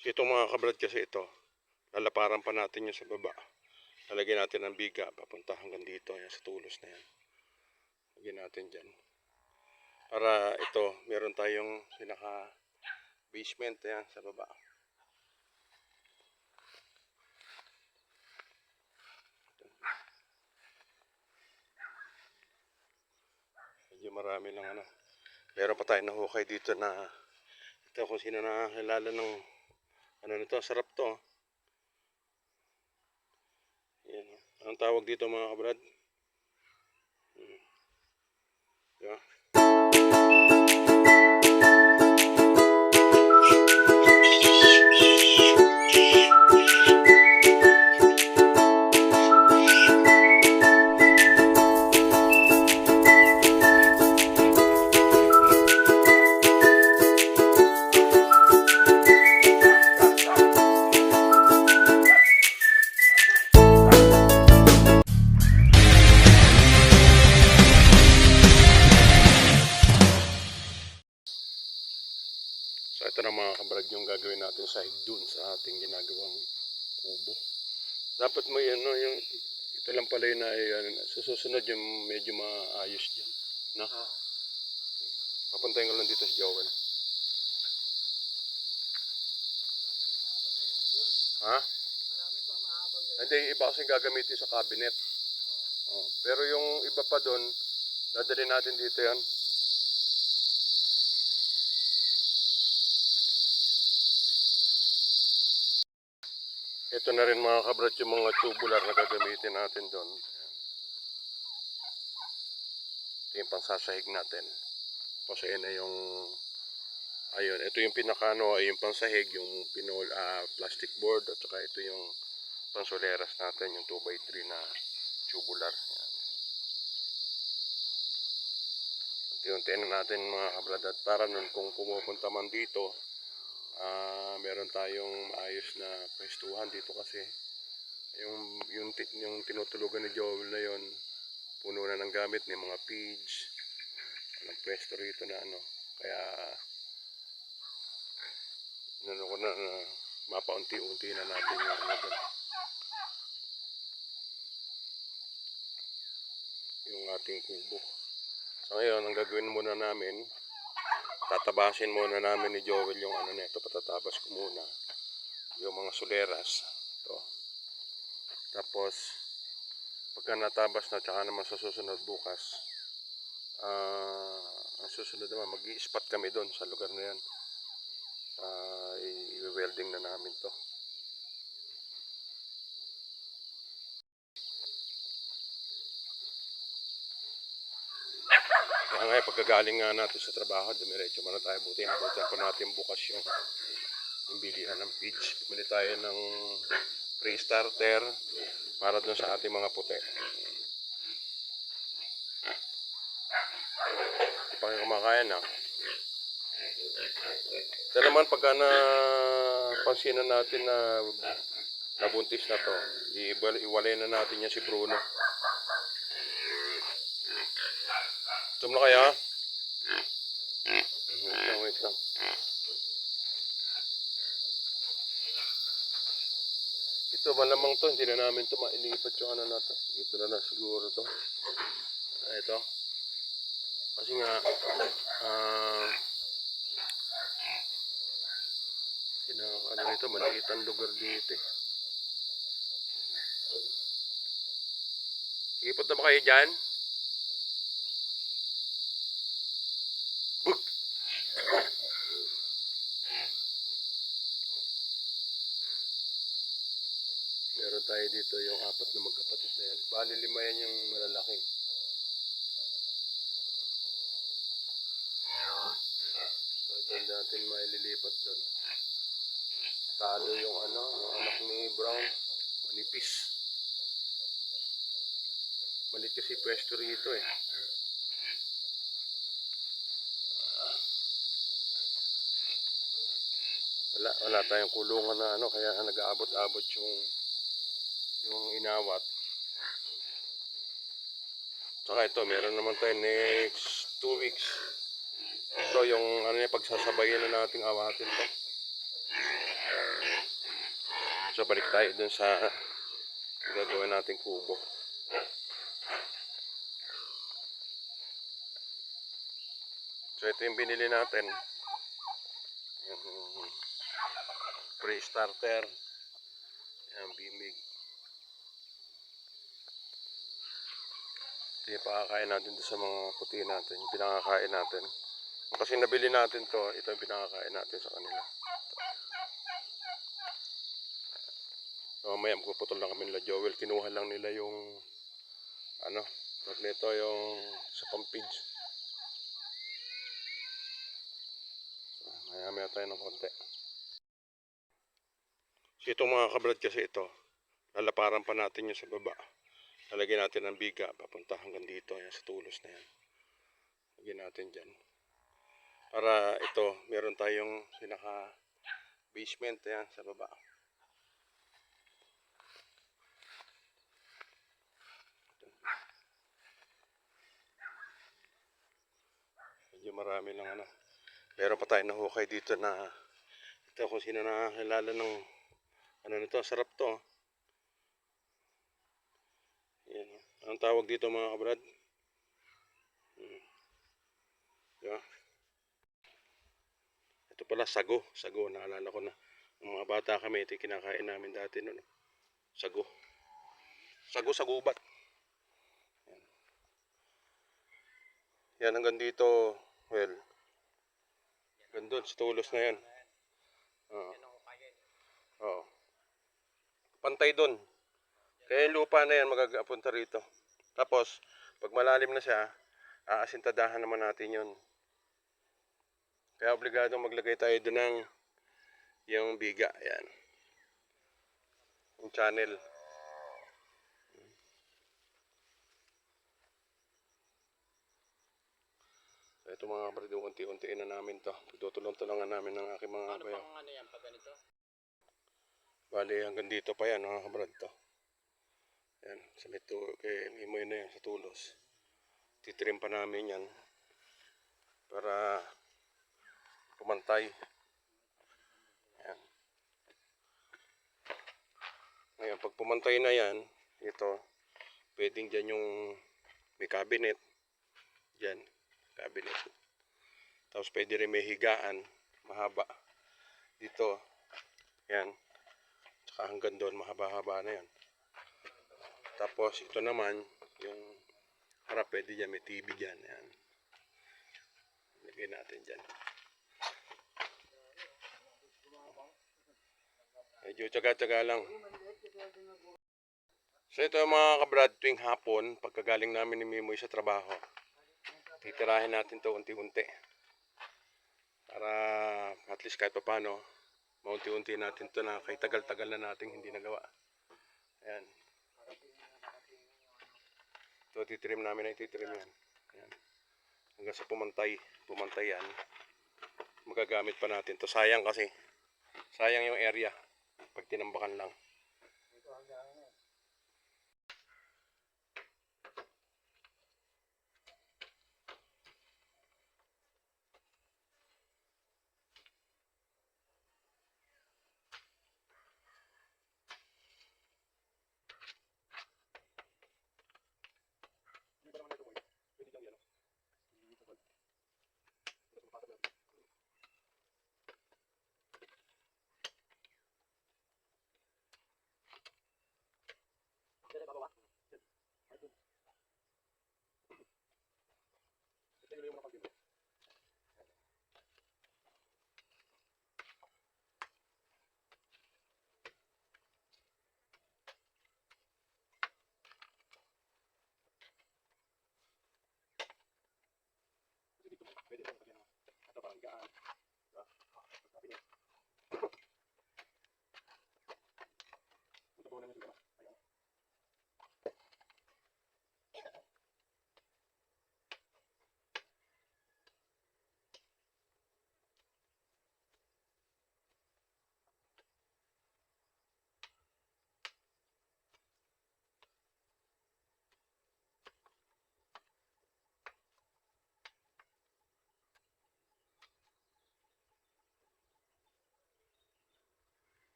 So itong mga kabrad kasi ito, lalaparan pa natin yung sa baba. Lalagyan natin ng biga, papunta hanggang dito, yan, sa tulos na yan. Lagyan natin dyan. Para ito, meron tayong pinaka basement yan sa baba. Medyo marami lang ano. Meron pa tayong nahukay dito na ito kung sino nakakilala ng ano nito, sarap to. Yan. Anong tawag dito mga kabrad? Diba? So ito na mga kabrad yung gagawin natin sa dun sa ating ginagawang kubo. Dapat mo yan, no, yung ito lang pala yun na susunod yung medyo maayos dyan. No? Papuntayin ko lang dito si Joel. Ha? Hindi, iba kasi gagamitin sa cabinet. Oh, pero yung iba pa doon, dadali natin dito yan. Ito na rin mga kabrat yung mga tubular na gagamitin natin doon. Ito yung pangsasahig natin. Kasi yun na yung, ayun, ito yung pinakano, ay yung pangsahig, yung plastic board, at saka ito yung pansoleras natin, yung 2x3 na tubular. Yan. Unti-unti na natin mga kabrat, at para nun kung pumupunta man dito, meron tayong maayos na pwestuhan dito kasi yung tinutulugan ni Joel na yon, puno na ng gamit ni mga pigs, ng pwesto rito na ano, kaya inano ko na mapaunti-unti na natin yung ano doon, yung ating kubo. So ngayon ang gagawin muna namin, tatabasin muna namin ni Joel yung ano na ito, patatabas ko muna yung mga suleras ito. Tapos pagka natabas na, tsaka naman sa susunod bukas, ang susunod naman mag-i-spot kami doon sa lugar na yan. I-welding na namin to. Kaya ngayon pagkagaling nga natin sa trabaho, dumiretso muna tayo, buti pa natin bukas yung bilihan ng feeds. Bumili tayo ng pre-starter para doon sa ating mga puti. Hindi pa kayo kumakain na. Ito naman pagka pansinan natin na nabuntis na to, iwalay na natin yan si Bruno. Tum na kaya? Wait lang. Ito malamang to, hindi na namin to mailipat yung ano na to. Ito na siguro to. Ito. Kasi nga, ano ito, maliit ang lugar dito eh. Ipot na ba kayo dyan? Buk! Meron tayo dito yung 4 na magkapatid na yan. Bali 5 yan yung malalaki. So ito natin maililipat doon. Talo yung ano, yung anak ni Brown. Manipis. Malit kasi pwesto rito eh. Wala tayong kulungan na ano, kaya nag-aabot-abot yung inawat. Saka ito, meron naman tayo next 2 weeks. Ito yung ano niya, pagsasabayin na nating awatin to. So balik tayo dun sa gagawin nating kubo. So ito yung binili natin. Yung pre-starter. Yung bimig. Ito yung pakakain natin doon sa mga puti natin. Yung pinakakain natin. Kasi nabili natin to, ito yung pinakakain natin sa kanila. So mamaya magpuputol lang kami nila Joel. Kinuha lang nila yung ano, tawag nito yung sa pampage. So, maya tayo ng konti. So itong mga kabrad kasi ito, lalaparan pa natin yung sa baba. Lalagyan natin ng biga, papunta hanggang dito, yan, sa tulos na yan. Lagyan natin dyan. Para ito, meron tayong pinaka basement yan sa baba. Medyo marami lang ano. Meron pa tayo nahukay dito na ito kung sino nakakilala ng ano nito, sarap to. Yan. Anong tawag dito mga kabrad? Diba? Ito pala sago. Sago, naalala ko na. Ng mga bata kami, ito kinakain namin dati noon. Sago. Sago sa gubat. Yan. Yan hanggang dito, well, hanggang doon sa tulos na yan. Oo. Pantay doon. Kaya yung lupa na yan magagapunta rito. Tapos, pag malalim na siya, aasintadahan naman natin yun. Kaya obligado maglagay tayo doon ng yung biga. Yan. Yung channel. So, ito mga kapatid, unti-untiin na namin to. Tutulong-tulungan namin ng aking mga Ano pang ano yan, pag ganito? Bali, hanggang dito pa yan mga kabrad to. Yan, sa mito, kay Mimoy na yan sa tulos. Titrim pa namin yan para pumantay. Yan. Ngayon, pag pumantay na yan, ito, pwedeng dyan yung may cabinet. Dyan, cabinet. Tapos pwede rin may higaan, mahaba. Dito, yan. Tsaka hanggang doon, mahaba-haba na yan. Tapos ito naman, yung harap pwede dyan, may TV dyan. Yan. Lagay natin dyan. Medyo tsaga-tsaga lang. So ito mga kabrad, tuwing hapon, pagkagaling namin ni Mimoy sa trabaho, titirahin natin to unti-unti. Para at least kahit pa paano, maunti-unti natin to na kay tagal-tagal na nating hindi nagawa. Ayan. Ito titrim namin ay titrim yan. Ayan. Hanggang sa pumantay yan. Magagamit pa natin to. Sayang kasi. Sayang yung area. Pag tinambakan lang.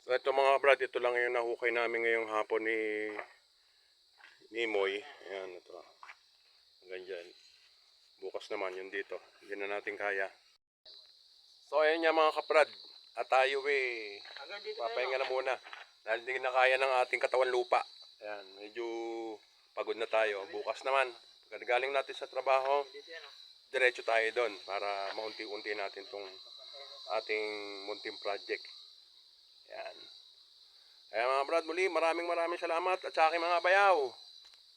So ito mga brad, ito lang yung nahukay namin ngayong hapon ni Moy. Ayan, ito. Hanggang dyan. Bukas naman yun dito. Hindi na natin kaya. So ayan nga mga kaprad. At tayo papahinga na muna. Dahil hindi na kaya ng ating katawan lupa. Ayan, medyo pagod na tayo. Bukas naman, pagkagaling natin sa trabaho, diretso tayo doon para maunti-unti natin tong ating munting project. Ayan. Kaya mga brad, muli maraming salamat at sa aking mga bayaw.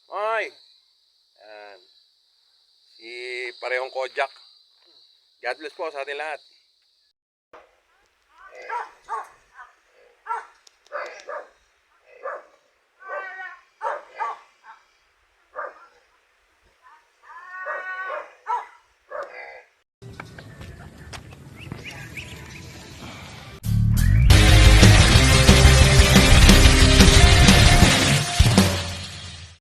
Ay! Ayan. Si parehong Kojak. God bless po sa ating lahat.